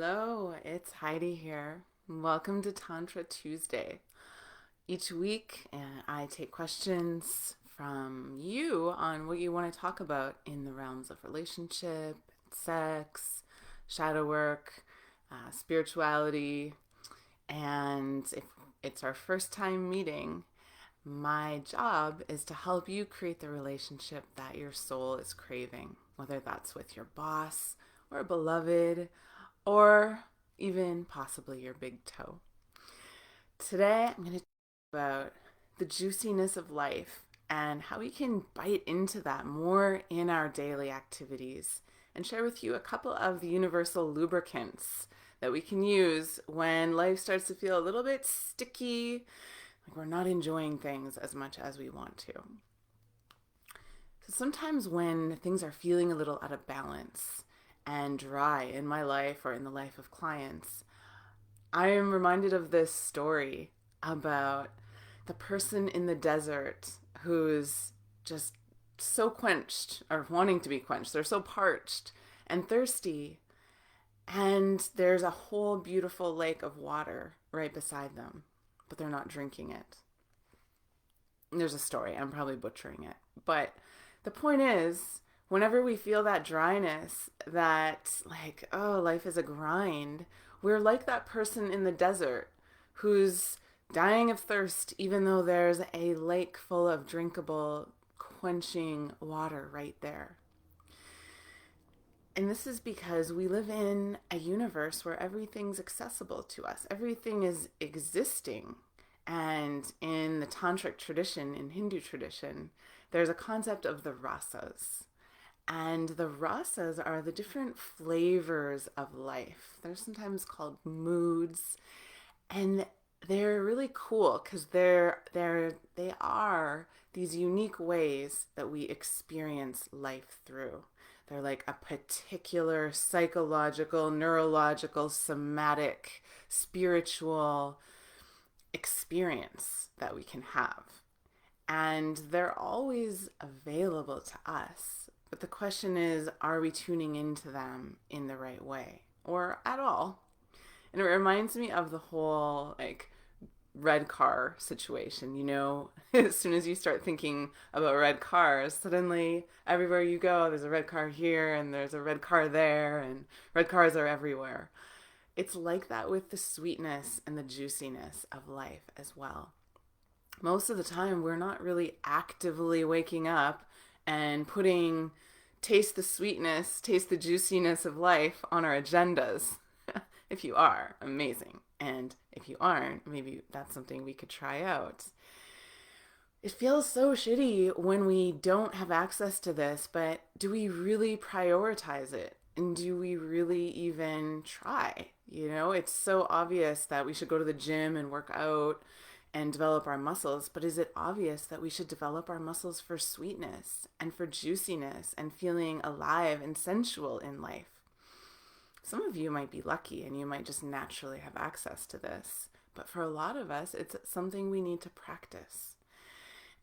Hello, it's Heidi here. Welcome to Tantra Tuesday. Each week, I take questions from you on what you want to talk about in the realms of relationship, sex, shadow work, spirituality. And if it's our first time meeting, my job is to help you create the relationship that your soul is craving, whether that's with your boss or a beloved or even possibly your big toe. Today, I'm going to talk about the juiciness of life and how we can bite into that more in our daily activities and share with you a couple of the universal lubricants that we can use when life starts to feel a little bit sticky, like we're not enjoying things as much as we want to. So sometimes when things are feeling a little out of balance and dry in my life or in the life of clients, I am reminded of this story about the person in the desert who's just so quenched or wanting to be quenched. They're so parched and thirsty, and there's a whole beautiful lake of water right beside them, but they're not drinking it. There's a story, I'm probably butchering it, but the point is, whenever we feel that dryness, that like, oh, life is a grind, we're like that person in the desert who's dying of thirst, even though there's a lake full of drinkable, quenching water right there. And this is because we live in a universe where everything's accessible to us. Everything is existing. And in the tantric tradition, in Hindu tradition, there's a concept of the rasas. And the rasas are the different flavors of life. They're sometimes called moods. And they're really cool because they are these unique ways that we experience life through. They're like a particular psychological, neurological, somatic, spiritual experience that we can have. And they're always available to us. But the question is, are we tuning into them in the right way or at all? And it reminds me of the whole like red car situation, as soon as you start thinking about red cars, suddenly everywhere you go, there's a red car here and there's a red car there and red cars are everywhere. It's like that with the sweetness and the juiciness of life as well. Most of the time, we're not really actively waking up and putting taste the sweetness, taste the juiciness of life on our agendas. If you are, amazing. And if you aren't, maybe that's something we could try out. It feels so shitty when we don't have access to this, but do we really prioritize it? And do we really even try? It's so obvious that we should go to the gym and work out and develop our muscles, but is it obvious that we should develop our muscles for sweetness and for juiciness and feeling alive and sensual in life? Some of you might be lucky and you might just naturally have access to this, but for a lot of us, it's something we need to practice.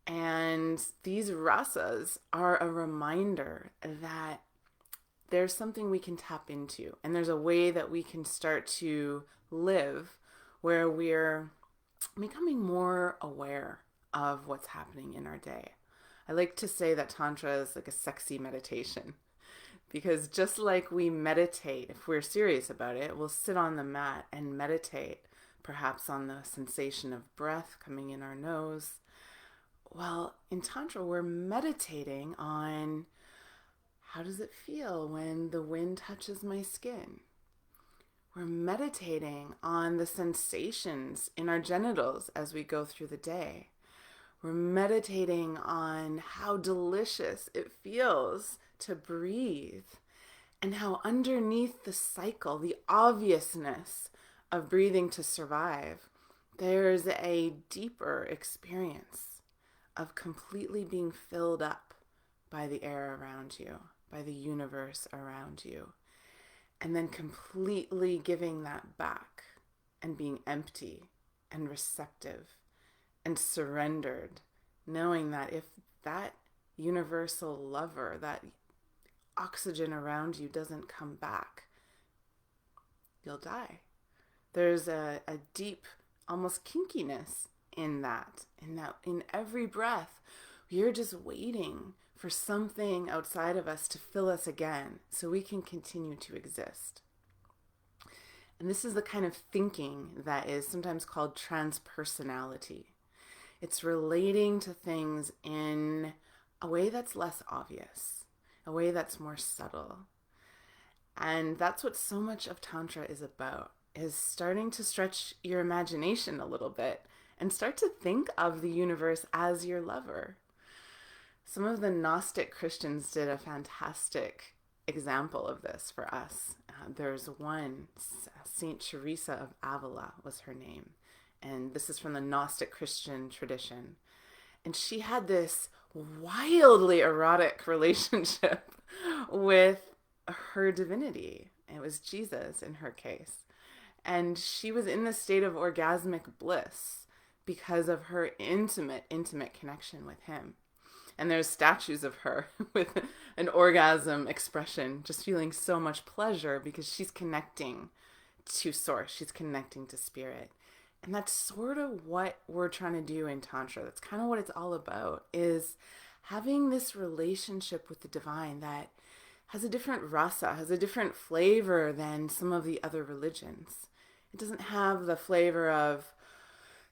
And these rasas are a reminder that there's something we can tap into, and there's a way that we can start to live where we're becoming more aware of what's happening in our day. I like to say that Tantra is like a sexy meditation, because just like we meditate, if we're serious about it, we'll sit on the mat and meditate, perhaps on the sensation of breath coming in our nose. Well, in Tantra, we're meditating on how does it feel when the wind touches my skin? We're meditating on the sensations in our genitals as we go through the day. We're meditating on how delicious it feels to breathe and how underneath the cycle, the obviousness of breathing to survive, there's a deeper experience of completely being filled up by the air around you, by the universe around you, and then completely giving that back and being empty and receptive and surrendered, knowing that if that universal lover, that oxygen around you doesn't come back, you'll die. There's a deep, almost kinkiness in that, in every breath, we're just waiting for something outside of us to fill us again so we can continue to exist. And this is the kind of thinking that is sometimes called transpersonality. It's relating to things in a way that's less obvious, a way that's more subtle. And that's what so much of Tantra is about, is starting to stretch your imagination a little bit and start to think of the universe as your lover. Some of the Gnostic Christians did a fantastic example of this for us. There's one, Saint Teresa of Avila was her name. And this is from the Gnostic Christian tradition. And she had this wildly erotic relationship with her divinity. It was Jesus in her case. And she was in the state of orgasmic bliss because of her intimate connection with him. And there's statues of her with an orgasm expression, just feeling so much pleasure because she's connecting to source. She's connecting to spirit. And that's sort of what we're trying to do in Tantra. That's kind of what it's all about, is having this relationship with the divine that has a different rasa, has a different flavor than some of the other religions. It doesn't have the flavor of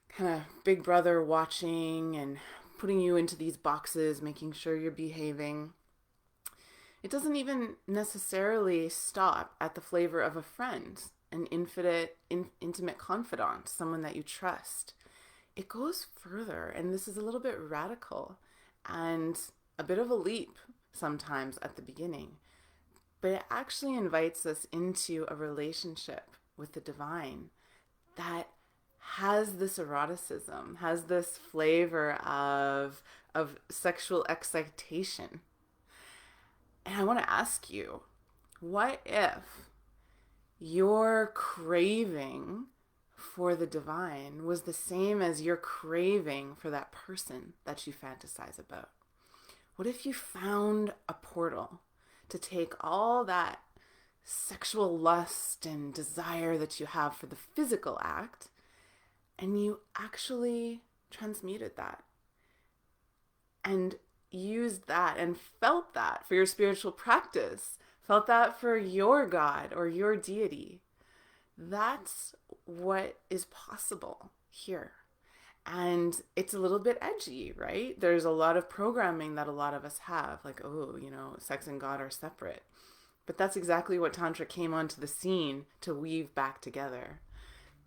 kind of Big Brother watching and putting you into these boxes, making sure you're behaving. It doesn't even necessarily stop at the flavor of a friend, an intimate confidant, someone that you trust. It goes further, and this is a little bit radical and a bit of a leap sometimes at the beginning, but it actually invites us into a relationship with the divine that has this eroticism, has this flavor of sexual excitation. And I want to ask you, what if your craving for the divine was the same as your craving for that person that you fantasize about? What if you found a portal to take all that sexual lust and desire that you have for the physical act, and you actually transmuted that and used that and felt that for your spiritual practice, felt that for your God or your deity? That's what is possible here. And it's a little bit edgy, right? There's a lot of programming that a lot of us have, like, oh, sex and God are separate. But that's exactly what Tantra came onto the scene to weave back together.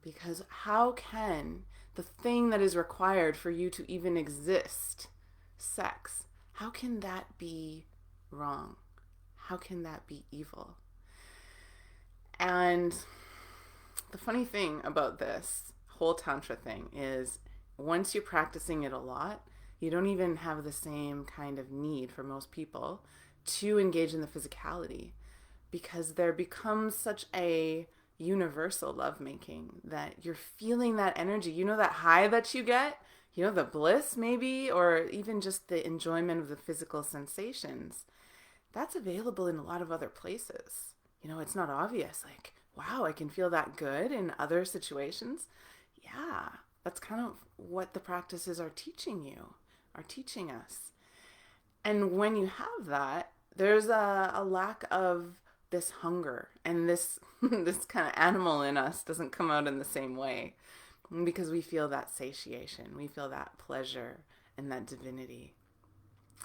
Because how can the thing that is required for you to even exist, sex, how can that be wrong? How can that be evil? And the funny thing about this whole Tantra thing is once you're practicing it a lot, you don't even have the same kind of need for most people to engage in the physicality, because there becomes such a universal lovemaking that you're feeling that energy. That high that you get, the bliss maybe, or even just the enjoyment of the physical sensations. That's available in a lot of other places. It's not obvious. Like, wow, I can feel that good in other situations. Yeah, that's kind of what the practices are teaching us. And when you have that, there's a lack of this hunger, and this this kind of animal in us doesn't come out in the same way, because we feel that satiation, we feel that pleasure and that divinity.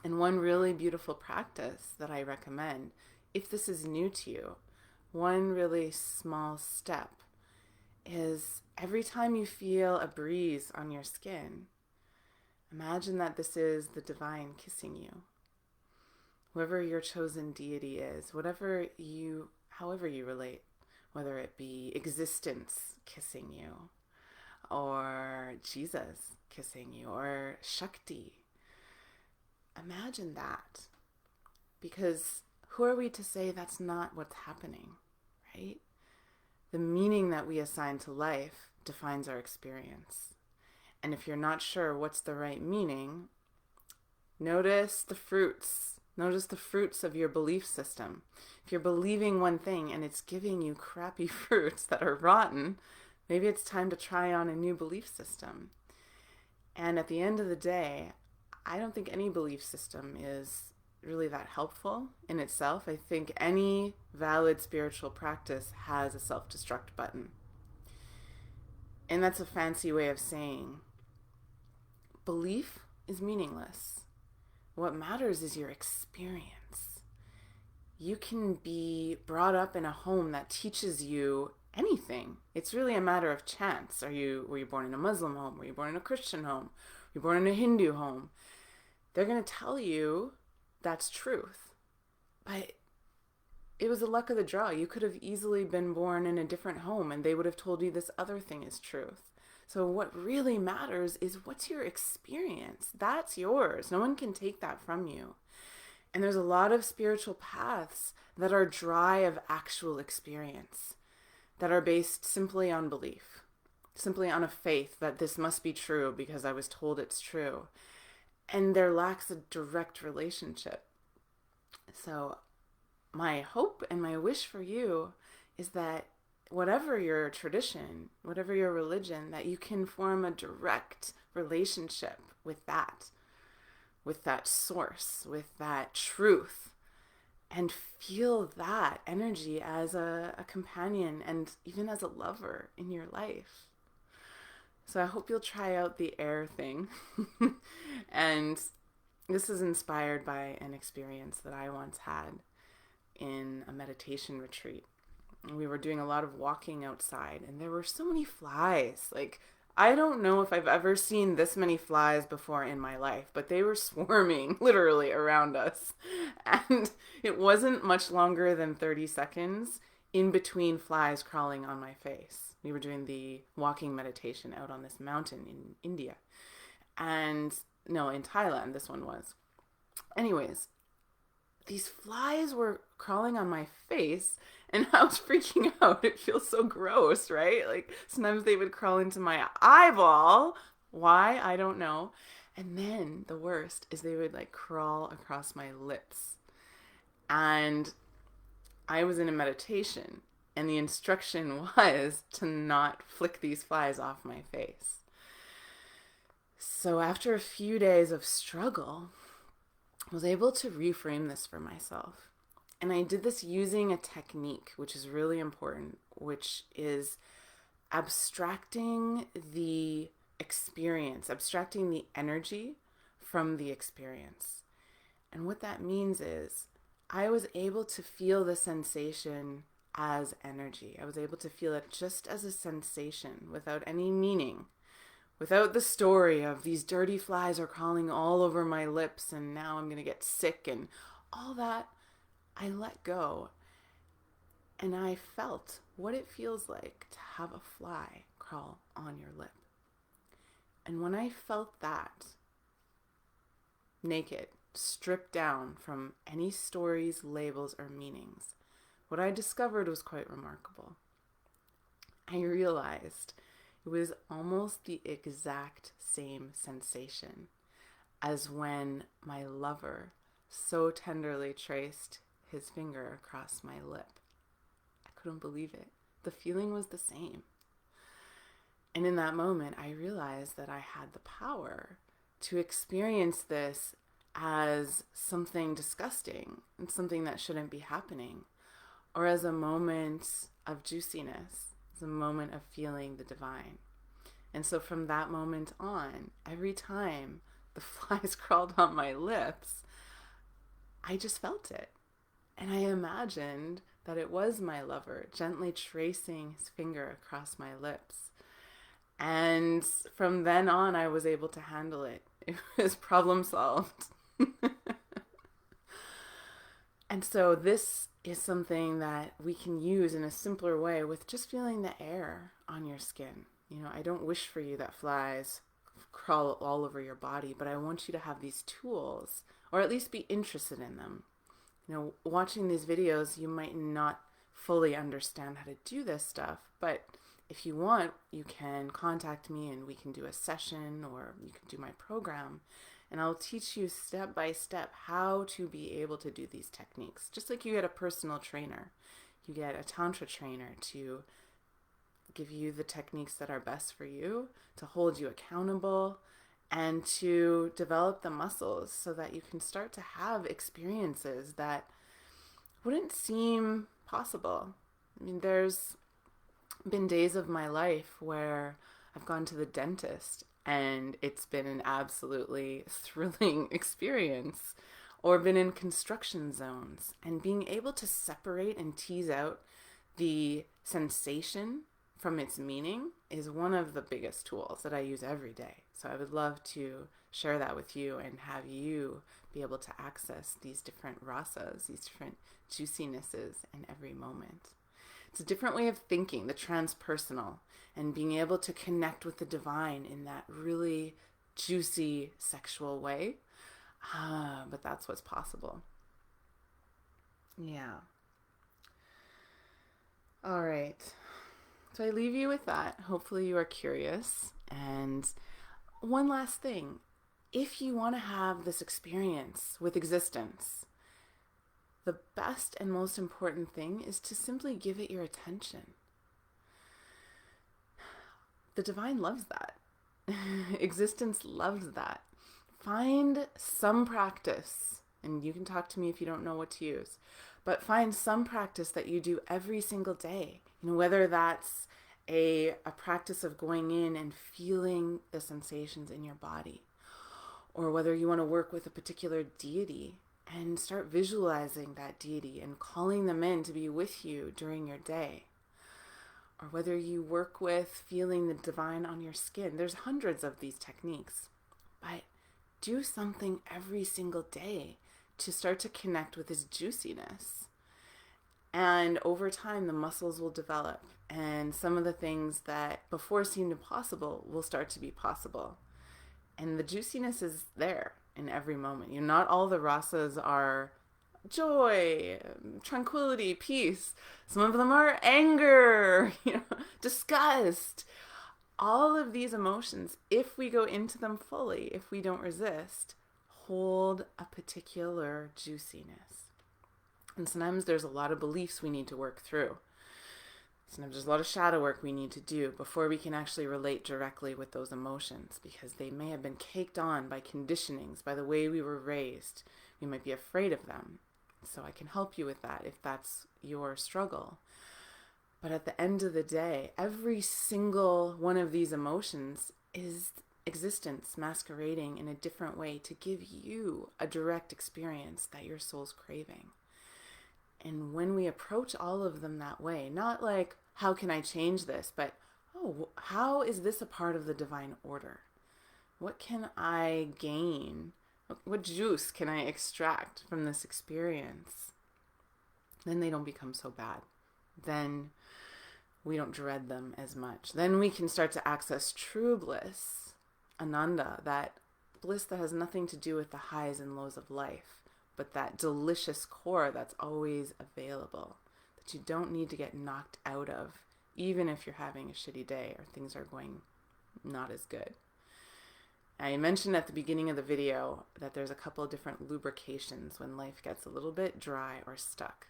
And one really beautiful practice that I recommend, if this is new to you, one really small step is every time you feel a breeze on your skin, imagine that this is the divine kissing you. Whoever your chosen deity is, however you relate, whether it be existence kissing you, or Jesus kissing you, or Shakti. Imagine that. Because who are we to say that's not what's happening, right? The meaning that we assign to life defines our experience. And if you're not sure what's the right meaning, notice the fruits Notice the fruits of your belief system. If you're believing one thing and it's giving you crappy fruits that are rotten, maybe it's time to try on a new belief system. And at the end of the day, I don't think any belief system is really that helpful in itself. I think any valid spiritual practice has a self-destruct button. And that's a fancy way of saying belief is meaningless. What matters is your experience. You can be brought up in a home that teaches you anything. It's really a matter of chance. Were you born in a Muslim home? Were you born in a Christian home? Were you born in a Hindu home? They're going to tell you that's truth. But it was the luck of the draw. You could have easily been born in a different home and they would have told you this other thing is truth. So what really matters is what's your experience. That's yours. No one can take that from you. And there's a lot of spiritual paths that are dry of actual experience, that are based simply on belief, simply on a faith that this must be true because I was told it's true. And there lacks a direct relationship. So my hope and my wish for you is that whatever your tradition, whatever your religion, that you can form a direct relationship with that source, with that truth, and feel that energy as a companion and even as a lover in your life. So I hope you'll try out the air thing. And this is inspired by an experience that I once had in a meditation retreat. We were doing a lot of walking outside and there were so many flies. Like, I don't know if I've ever seen this many flies before in my life, but they were swarming literally around us. And it wasn't much longer than 30 seconds in between flies crawling on my face. We were doing the walking meditation out on this mountain in India. And no, in Thailand, this one was. Anyways, these flies were crawling on my face and I was freaking out. It feels so gross, right? Like sometimes they would crawl into my eyeball. Why? I don't know. And then the worst is they would like crawl across my lips. And I was in a meditation and the instruction was to not flick these flies off my face. So after a few days of struggle, I was able to reframe this for myself. And I did this using a technique, which is really important, which is abstracting the experience, abstracting the energy from the experience. And what that means is I was able to feel the sensation as energy. I was able to feel it just as a sensation without any meaning, without the story of these dirty flies are crawling all over my lips and now I'm going to get sick and all that. I let go and I felt what it feels like to have a fly crawl on your lip. And when I felt that, naked, stripped down from any stories, labels, or meanings, what I discovered was quite remarkable. I realized it was almost the exact same sensation as when my lover so tenderly traced his finger across my lip. I couldn't believe it. The feeling was the same. And in that moment, I realized that I had the power to experience this as something disgusting and something that shouldn't be happening, or as a moment of juiciness, as a moment of feeling the divine. And so from that moment on, every time the flies crawled on my lips, I just felt it. And I imagined that it was my lover gently tracing his finger across my lips. And from then on, I was able to handle it. It was problem solved. And so this is something that we can use in a simpler way with just feeling the air on your skin. You know, I don't wish for you that flies crawl all over your body, but I want you to have these tools, or at least be interested in them. You know, watching these videos, you might not fully understand how to do this stuff, but if you want, you can contact me and we can do a session, or you can do my program And I'll teach you step by step how to be able to do these techniques. Just like you get a personal trainer, you get a Tantra trainer to give you the techniques that are best for you, to hold you accountable, and to develop the muscles so that you can start to have experiences that wouldn't seem possible. I mean, there's been days of my life where I've gone to the dentist and it's been an absolutely thrilling experience, or been in construction zones, and being able to separate and tease out the sensation from its meaning is one of the biggest tools that I use every day. So I would love to share that with you and have you be able to access these different rasas, these different juicinesses in every moment. It's a different way of thinking, the transpersonal, and being able to connect with the divine in that really juicy sexual way. But that's what's possible. Yeah. All right. So I leave you with that. Hopefully you are curious. And one last thing. If you want to have this experience with existence, the best and most important thing is to simply give it your attention. The divine loves that. Existence loves that. Find some practice, and you can talk to me if you don't know what to use, but find some practice that you do every single day. Whether that's a practice of going in and feeling the sensations in your body, or whether you want to work with a particular deity and start visualizing that deity and calling them in to be with you during your day, or whether you work with feeling the divine on your skin. There's hundreds of these techniques, but do something every single day to start to connect with this juiciness. And over time, the muscles will develop, and some of the things that before seemed impossible will start to be possible. And the juiciness is there in every moment. Not all the rasas are joy, tranquility, peace. Some of them are anger, disgust. All of these emotions, if we go into them fully, if we don't resist, hold a particular juiciness. And sometimes there's a lot of beliefs we need to work through. Sometimes there's a lot of shadow work we need to do before we can actually relate directly with those emotions, because they may have been caked on by conditionings, by the way we were raised. We might be afraid of them. So I can help you with that if that's your struggle. But at the end of the day, every single one of these emotions is existence masquerading in a different way to give you a direct experience that your soul's craving. And when we approach all of them that way, not like, how can I change this? But, how is this a part of the divine order? What can I gain? What juice can I extract from this experience? Then they don't become so bad. Then we don't dread them as much. Then we can start to access true bliss, ananda, that bliss that has nothing to do with the highs and lows of life, but that delicious core that's always available, that you don't need to get knocked out of, even if you're having a shitty day or things are going not as good. I mentioned at the beginning of the video that there's a couple of different lubrications when life gets a little bit dry or stuck.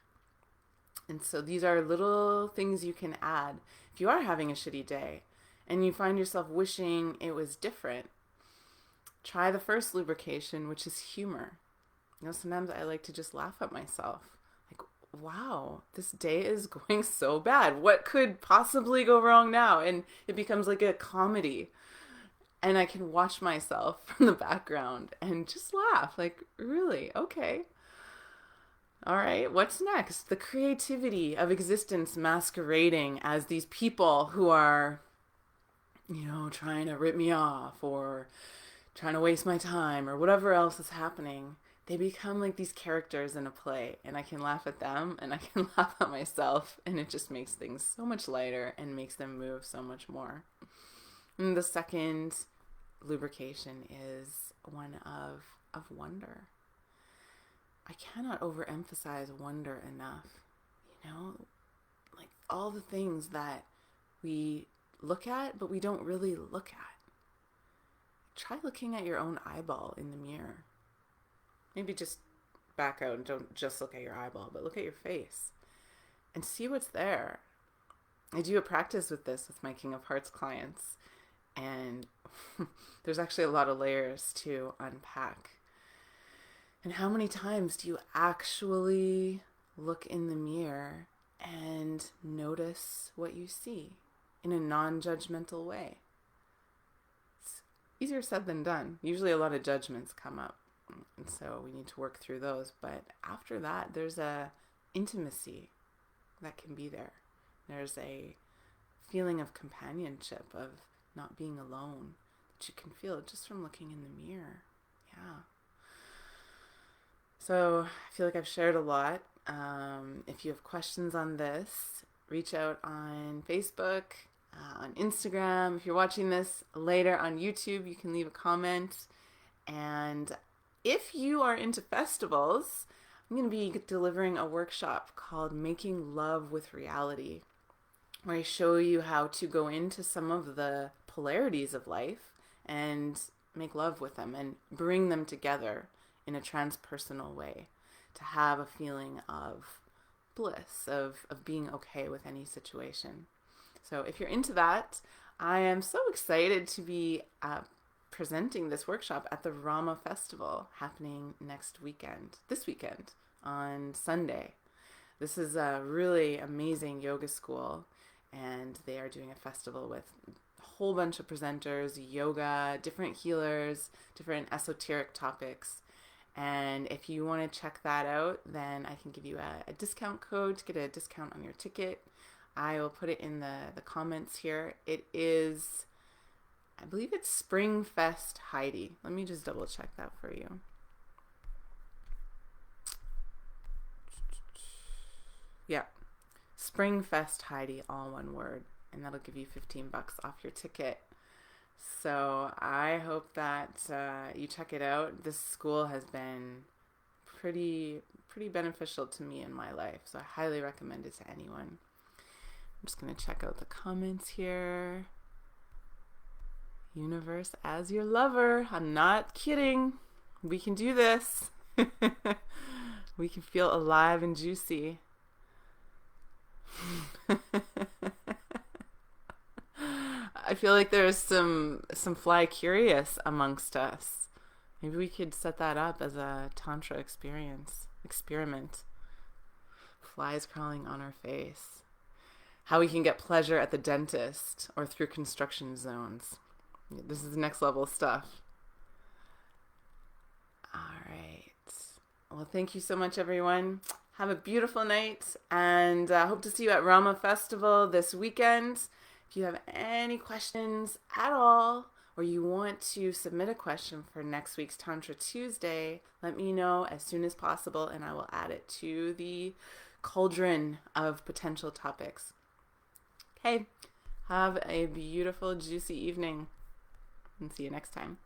And so these are little things you can add. If you are having a shitty day and you find yourself wishing it was different, try the first lubrication, which is humor. Sometimes I like to just laugh at myself. Like, wow, this day is going so bad. What could possibly go wrong now? And it becomes like a comedy. And I can watch myself from the background and just laugh. Like, really? Okay. All right, what's next? The creativity of existence masquerading as these people who are, trying to rip me off or trying to waste my time or whatever else is happening. They become like these characters in a play, and I can laugh at them and I can laugh at myself, and it just makes things so much lighter and makes them move so much more. And the second lubrication is one of wonder. I cannot overemphasize wonder enough. Like all the things that we look at, but we don't really look at. try looking at your own eyeball in the mirror. Maybe just back out and don't just look at your eyeball, but look at your face and see what's there. I do a practice with this with my King of Hearts clients, and there's actually a lot of layers to unpack. And how many times do you actually look in the mirror and notice what you see in a non-judgmental way? It's easier said than done. Usually a lot of judgments come up, and so we need to work through those. But after that, there's a intimacy that can be there. There's a feeling of companionship, of not being alone, that you can feel just from looking in the mirror. Yeah. So I feel like I've shared a lot. If you have questions on this, reach out on Facebook, on Instagram. If you're watching this later on YouTube, you can leave a comment. And if you are into festivals, I'm going to be delivering a workshop called Making Love with Reality, where I show you how to go into some of the polarities of life and make love with them and bring them together in a transpersonal way, to have a feeling of bliss, of being okay with any situation. So if you're into that, I am so excited to be presenting this workshop at the Rama Festival happening this weekend on Sunday. This is a really amazing yoga school, and they are doing a festival with a whole bunch of presenters, yoga, different healers, different esoteric topics. And if you want to check that out, then I can give you a discount code to get a discount on your ticket. I will put it in the comments here. It is, I believe it's Spring Fest Heidi. Let me just double check that for you. Yeah, Spring Fest Heidi, all one word, and that'll give you $15 off your ticket. So I hope that you check it out. This school has been pretty beneficial to me in my life, so I highly recommend it to anyone. I'm just going to check out the comments here. Universe as your lover. I'm not kidding. We can do this. We can feel alive and juicy. I feel like there's some fly curious amongst us. Maybe we could set that up as a Tantra experiment. Flies crawling on our face. How we can get pleasure at the dentist or through construction zones. This is next level stuff. All right. Well, thank you so much, everyone. Have a beautiful night, and hope to see you at Rama Festival this weekend. If you have any questions at all, or you want to submit a question for next week's Tantra Tuesday, let me know as soon as possible, and I will add it to the cauldron of potential topics. Okay, have a beautiful, juicy evening, and see you next time.